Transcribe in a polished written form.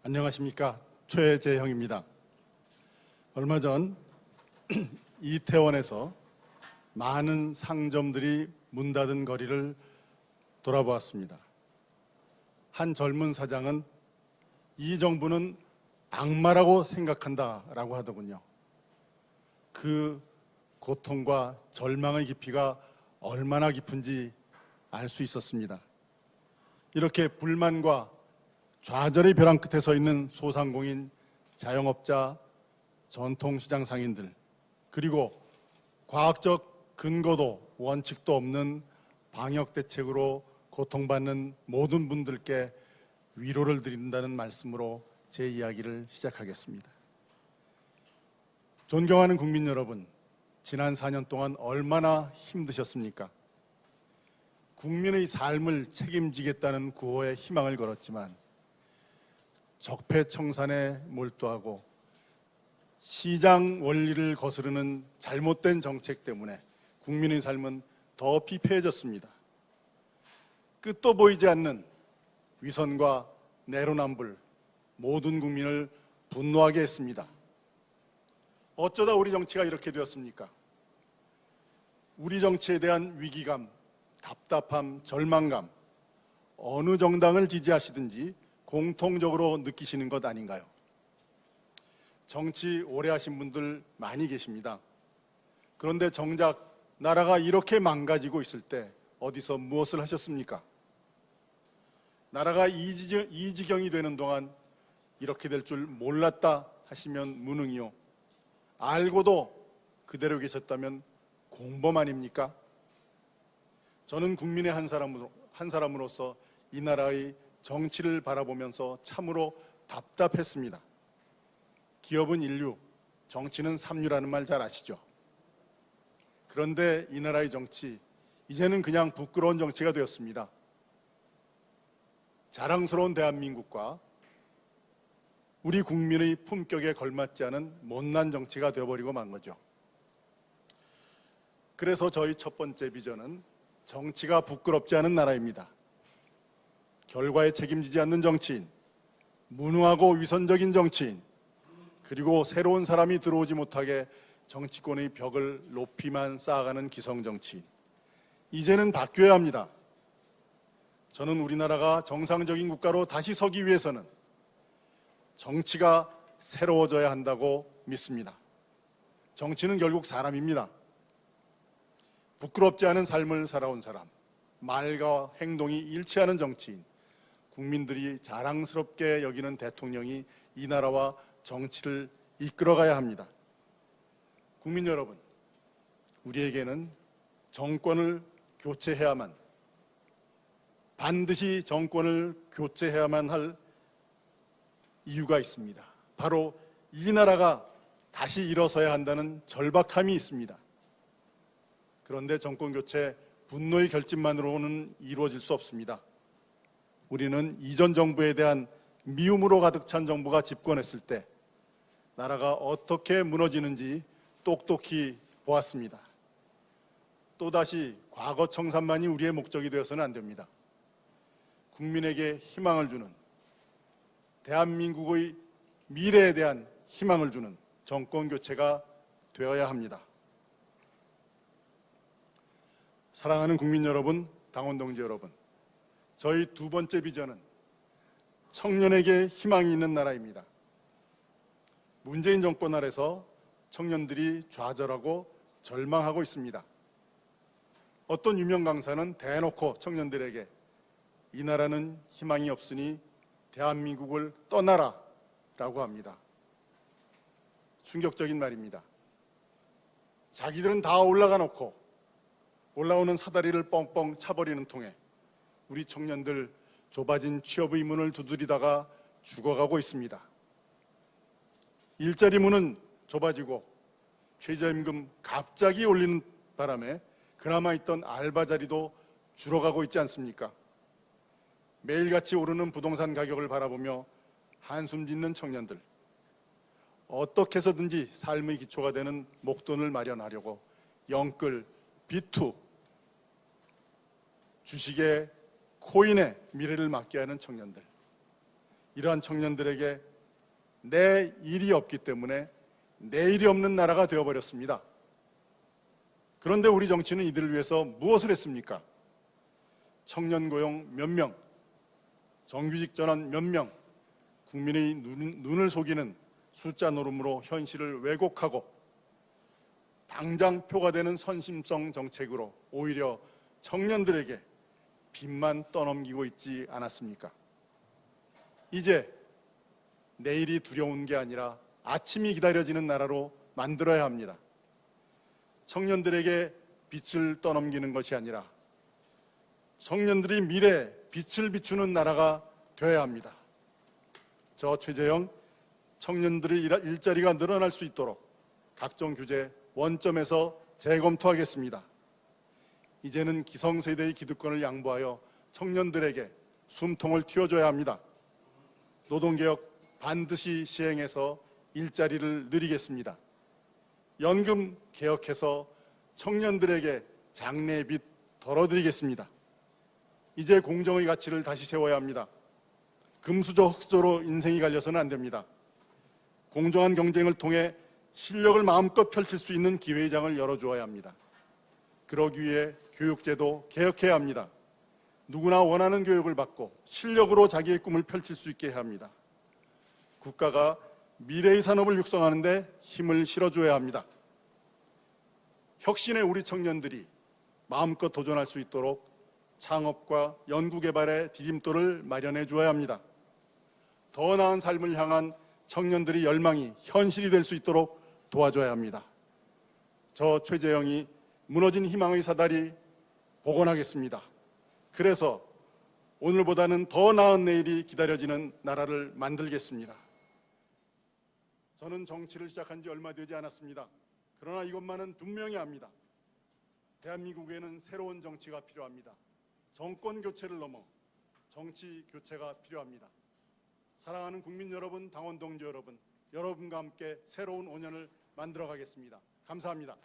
안녕하십니까. 최재형입니다. 얼마 전 이태원에서 많은 상점들이 문 닫은 거리를 돌아보았습니다. 한 젊은 사장은 이 정부는 악마라고 생각한다라고 하더군요. 그 고통과 절망의 깊이가 얼마나 깊은지 알 수 있었습니다. 이렇게 불만과 좌절의 벼랑 끝에 서 있는 소상공인, 자영업자, 전통시장 상인들, 그리고 과학적 근거도 원칙도 없는 방역대책으로 고통받는 모든 분들께 위로를 드린다는 말씀으로 제 이야기를 시작하겠습니다. 존경하는 국민 여러분, 지난 4년 동안 얼마나 힘드셨습니까? 국민의 삶을 책임지겠다는 구호에 희망을 걸었지만 적폐청산에 몰두하고 시장 원리를 거스르는 잘못된 정책 때문에 국민의 삶은 더 피폐해졌습니다. 끝도 보이지 않는 위선과 내로남불, 모든 국민을 분노하게 했습니다. 어쩌다 우리 정치가 이렇게 되었습니까? 우리 정치에 대한 위기감, 답답함, 절망감, 어느 정당을 지지하시든지 공통적으로 느끼시는 것 아닌가요? 정치 오래 하신 분들 많이 계십니다. 그런데 정작 나라가 이렇게 망가지고 있을 때 어디서 무엇을 하셨습니까? 나라가 이 지경이 되는 동안 이렇게 될 줄 몰랐다 하시면 무능이요. 알고도 그대로 계셨다면 공범 아닙니까? 저는 국민의 한 사람으로서 이 나라의 정치를 바라보면서 참으로 답답했습니다. 기업은 인류, 정치는 삼류라는 말 잘 아시죠? 그런데 이 나라의 정치, 이제는 그냥 부끄러운 정치가 되었습니다. 자랑스러운 대한민국과 우리 국민의 품격에 걸맞지 않은 못난 정치가 되어버리고 만 거죠. 그래서 저희 첫 번째 비전은 정치가 부끄럽지 않은 나라입니다. 결과에 책임지지 않는 정치인, 무능하고 위선적인 정치인, 그리고 새로운 사람이 들어오지 못하게 정치권의 벽을 높이만 쌓아가는 기성정치인. 이제는 바뀌어야 합니다. 저는 우리나라가 정상적인 국가로 다시 서기 위해서는 정치가 새로워져야 한다고 믿습니다. 정치는 결국 사람입니다. 부끄럽지 않은 삶을 살아온 사람, 말과 행동이 일치하는 정치인, 국민들이 자랑스럽게 여기는 대통령이 이 나라와 정치를 이끌어가야 합니다. 국민 여러분, 우리에게는 정권을 교체해야만, 반드시 정권을 교체해야만 할 이유가 있습니다. 바로 이 나라가 다시 일어서야 한다는 절박함이 있습니다. 그런데 정권 교체, 분노의 결집만으로는 이루어질 수 없습니다. 우리는 이전 정부에 대한 미움으로 가득 찬 정부가 집권했을 때 나라가 어떻게 무너지는지 똑똑히 보았습니다. 또다시 과거 청산만이 우리의 목적이 되어서는 안 됩니다. 국민에게 희망을 주는, 대한민국의 미래에 대한 희망을 주는 정권 교체가 되어야 합니다. 사랑하는 국민 여러분, 당원 동지 여러분, 저희 두 번째 비전은 청년에게 희망이 있는 나라입니다. 문재인 정권 아래서 청년들이 좌절하고 절망하고 있습니다. 어떤 유명 강사는 대놓고 청년들에게 이 나라는 희망이 없으니 대한민국을 떠나라 라고 합니다. 충격적인 말입니다. 자기들은 다 올라가 놓고 올라오는 사다리를 뻥뻥 차버리는 통에 우리 청년들 좁아진 취업의 문을 두드리다가 죽어가고 있습니다. 일자리 문은 좁아지고 최저임금 갑자기 올리는 바람에 그나마 있던 알바 자리도 줄어가고 있지 않습니까? 매일같이 오르는 부동산 가격을 바라보며 한숨 짓는 청년들, 어떻게 해서든지 삶의 기초가 되는 목돈을 마련하려고 영끌, 비투, 주식에 코인에 미래를 맡겨야 하는 청년들, 이러한 청년들에게 내 일이 없기 때문에 내일이 없는 나라가 되어버렸습니다. 그런데 우리 정치는 이들을 위해서 무엇을 했습니까? 청년 고용 몇 명, 정규직 전환 몇 명, 국민의 눈을 속이는 숫자 노름으로 현실을 왜곡하고 당장 표가 되는 선심성 정책으로 오히려 청년들에게 빚만 떠넘기고 있지 않았습니까? 이제 내일이 두려운 게 아니라 아침이 기다려지는 나라로 만들어야 합니다. 청년들에게 빛을 떠넘기는 것이 아니라 청년들이 미래에 빛을 비추는 나라가 되어야 합니다. 저 최재형, 청년들의 일자리가 늘어날 수 있도록 각종 규제 원점에서 재검토하겠습니다. 이제는 기성세대의 기득권을 양보하여 청년들에게 숨통을 틔워줘야 합니다. 노동개혁 반드시 시행해서 일자리를 늘리겠습니다. 연금 개혁해서 청년들에게 장래빚 덜어드리겠습니다. 이제 공정의 가치를 다시 세워야 합니다. 금수저 흑수저로 인생이 갈려서는 안 됩니다. 공정한 경쟁을 통해 실력을 마음껏 펼칠 수 있는 기회의 장을 열어주어야 합니다. 그러기 위해 교육제도 개혁해야 합니다. 누구나 원하는 교육을 받고 실력으로 자기의 꿈을 펼칠 수 있게 해야 합니다. 국가가 미래의 산업을 육성하는 데 힘을 실어줘야 합니다. 혁신의 우리 청년들이 마음껏 도전할 수 있도록 창업과 연구개발의 디딤돌을 마련해 주어야 합니다. 더 나은 삶을 향한 청년들의 열망이 현실이 될 수 있도록 도와줘야 합니다. 저 최재형이 무너진 희망의 사다리 복원하겠습니다. 그래서 오늘보다는 더 나은 내일이 기다려지는 나라를 만들겠습니다. 저는 정치를 시작한 지 얼마 되지 않았습니다. 그러나 이것만은 분명히 압니다. 대한민국에는 새로운 정치가 필요합니다. 정권 교체를 넘어 정치 교체가 필요합니다. 사랑하는 국민 여러분, 당원 동지 여러분, 여러분과 함께 새로운 5년을 만들어 가겠습니다. 감사합니다.